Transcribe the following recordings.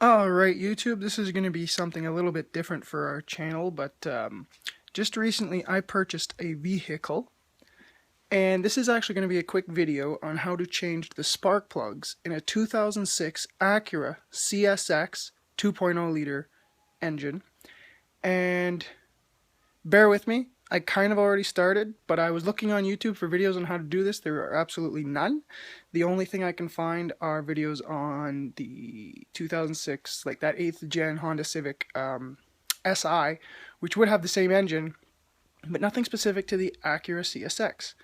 Alright YouTube, this is going to be something a little bit different for our channel, but just recently I purchased a vehicle, and this is actually going to be a quick video on how to change the spark plugs in a 2006 Acura CSX 2.0 liter engine. And bear with me, I kind of already started, but I was looking on YouTube for videos on how to do this. There are absolutely none. The only thing I can find are videos on the 2006, like that 8th gen Honda Civic SI, which would have the same engine, but nothing specific to the Acura CSX.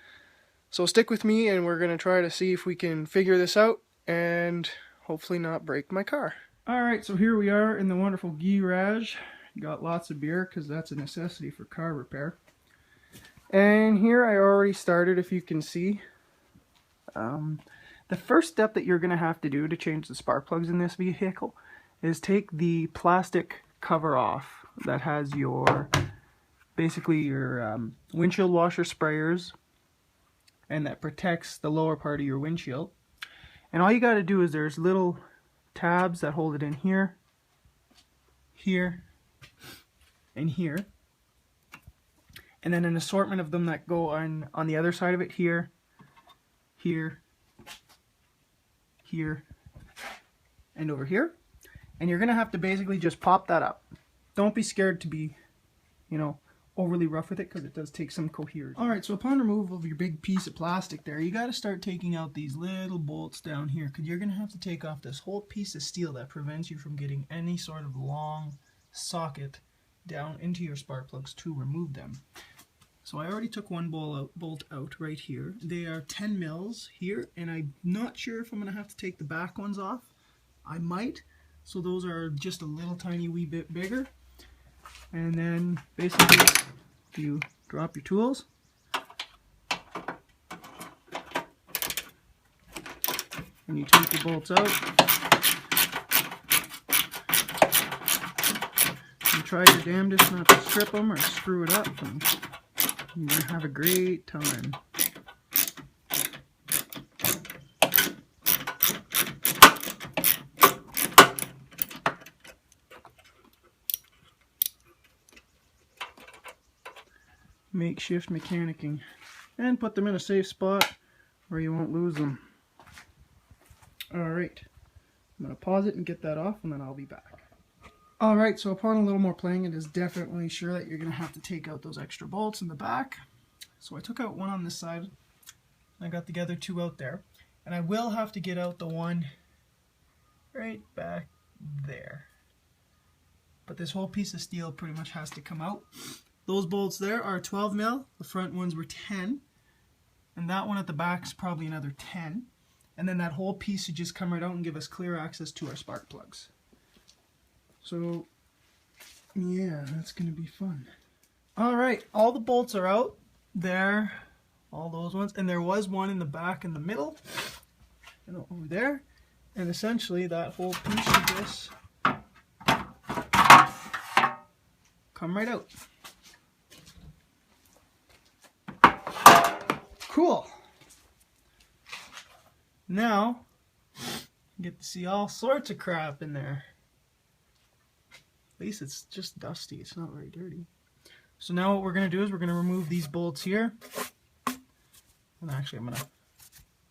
So stick with me and we're going to try to see if we can figure this out and hopefully not break my car. Alright, so here we are in the wonderful garage. Got lots of beer because that's a necessity for car repair. And here I already started, if you can see. The first step that you're going to have to do to change the spark plugs in this vehicle is take the plastic cover off that has your, basically your windshield washer sprayers, and that protects the lower part of your windshield. And all you got to do is there's little tabs that hold it in here, here, and here. And then an assortment of them that go on the other side of it, here, here, here, and over here. And you're going to have to basically just pop that up. Don't be scared to be, overly rough with it, because it does take some coherence. Alright, so upon removal of your big piece of plastic there, you got to start taking out these little bolts down here, because you're going to have to take off this whole piece of steel that prevents you from getting any sort of long socket down into your spark plugs to remove them. So I already took one bolt out right here. They are 10 mils here, and I'm not sure if I'm going to have to take the back ones off. I might. So those are just a little tiny wee bit bigger. And then basically you drop your tools. And you take the bolts out. And try your damnedest not to strip them or screw it up. And you're going to have a great time. Makeshift mechanicking. And put them in a safe spot where you won't lose them. Alright, I'm going to pause it and get that off, and then I'll be back. Alright, so upon a little more playing, it is definitely sure that you're going to have to take out those extra bolts in the back. So I took out one on this side. I got the other two out there. And I will have to get out the one right back there. But this whole piece of steel pretty much has to come out. Those bolts there are 12 mil. The front ones were 10. And that one at the back is probably another 10. And then that whole piece should just come right out and give us clear access to our spark plugs. So, yeah, that's going to be fun. Alright, all the bolts are out. There, all those ones. And there was one in the back in the middle. And over there. And essentially that whole piece should just come right out. Cool. Now, you get to see all sorts of crap in there. At least it's just dusty. It's not very dirty. So now what we're going to do is we're going to remove these bolts here. And actually I'm going to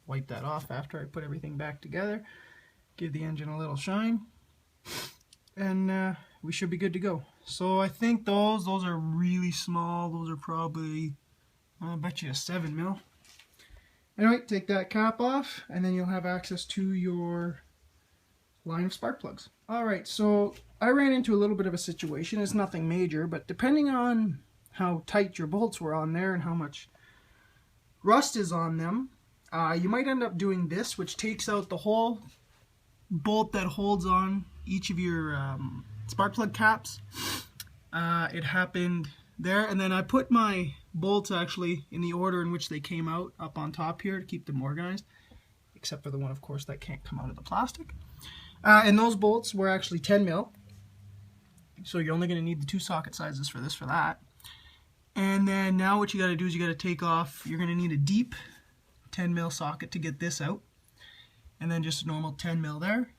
wipe that off after I put everything back together. Give the engine a little shine. And we should be good to go. So I think those are really small. Those are probably, I bet you a 7 mil. Anyway, take that cap off, and then you'll have access to your line of spark plugs. Alright, so I ran into a little bit of a situation. It's nothing major, but depending on how tight your bolts were on there and how much rust is on them, you might end up doing this, which takes out the whole bolt that holds on each of your spark plug caps. It happened there, and then I put my bolts actually in the order in which they came out up on top here to keep them organized, except for the one, of course, that can't come out of the plastic. And those bolts were actually 10 mil, so you're only going to need the two socket sizes for this for that. And then now what you got to do is you got to take off, you're going to need a deep 10 mil socket to get this out, and then just a normal 10 mil there,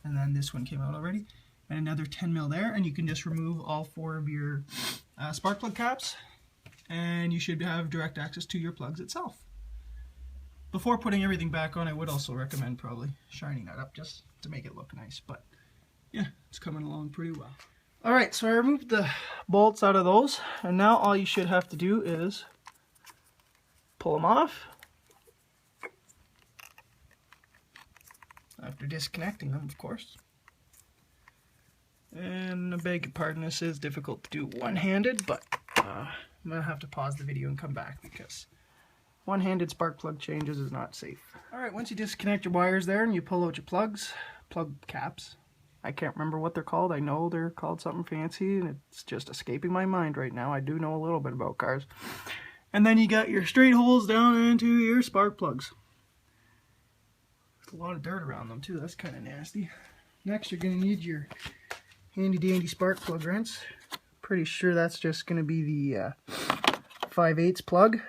and then this one came out already, and another 10 mil there, and you can just remove all 4 of your spark plug caps, and you should have direct access to your plugs itself. Before putting everything back on, I would also recommend probably shining that up just to make it look nice, but yeah, it's coming along pretty well. Alright, so I removed the bolts out of those, and now all you should have to do is pull them off after disconnecting them, of course. And I beg your pardon, this is difficult to do one-handed, but I'm going to have to pause the video and come back because one-handed spark plug changes is not safe. Alright, once you disconnect your wires there and you pull out your plugs, plug caps, I can't remember what they're called. I know they're called something fancy and it's just escaping my mind right now. I do know a little bit about cars. And then you got your straight holes down into your spark plugs. There's a lot of dirt around them too, that's kind of nasty. Next you're going to need your handy dandy spark plug wrench. Pretty sure that's just going to be the 5/8 plug.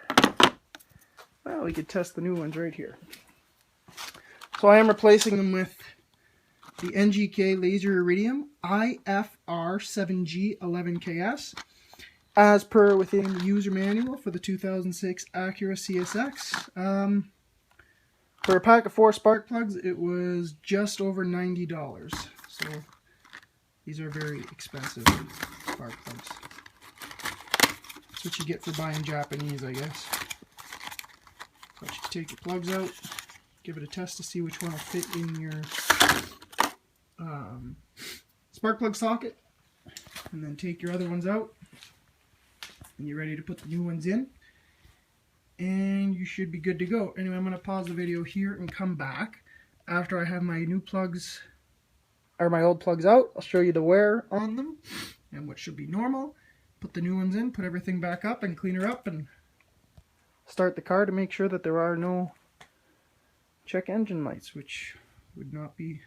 Well, we could test the new ones right here. So I am replacing them with the NGK Laser Iridium IFR7G11KS, as per within the user manual for the 2006 Acura CSX. For a pack of 4 spark plugs, it was just over $90. So these are very expensive spark plugs. That's what you get for buying Japanese, I guess. But you take your plugs out, give it a test to see which one will fit in your spark plug socket, and then take your other ones out, and you're ready to put the new ones in, and you should be good to go. Anyway, I'm going to pause the video here and come back after I have my new plugs, or my old plugs out. I'll show you the wear on them and what should be normal, put the new ones in, put everything back up and clean her up, and start the car to make sure that there are no check engine lights, which would not be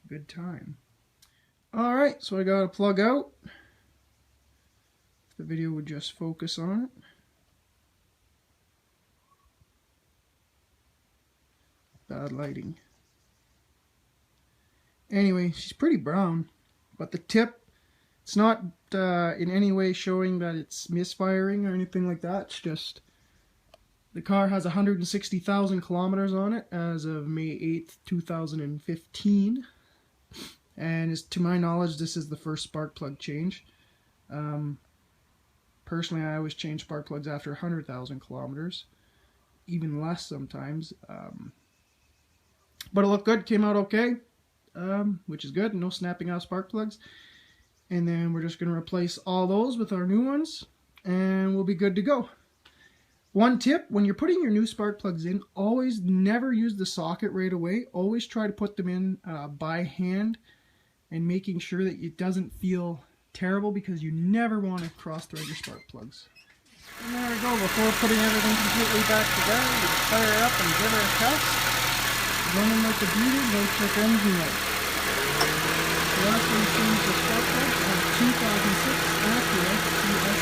a good time. Alright, so I got a plug out. The video would just focus on it. Bad lighting. Anyway, she's pretty brown, but the tip, it's not in any way showing that it's misfiring or anything like that. It's just the car has 160,000 kilometers on it as of May 8th, 2015. And to my knowledge, this is the first spark plug change. Personally, I always change spark plugs after 100,000 kilometers. Even less sometimes. But it looked good, came out okay. Which is good, no snapping out spark plugs. And then we're just going to replace all those with our new ones. And we'll be good to go. One tip, when you're putting your new spark plugs in, always never use the socket right away. Always try to put them in by hand and making sure that it doesn't feel terrible, because you never want to cross thread your spark plugs. And there we go, before putting everything completely back together, you fire her up and give her a test. Running like a beauty, no check engine light. So that's when you change the spark plug on 2006 Acura CSX.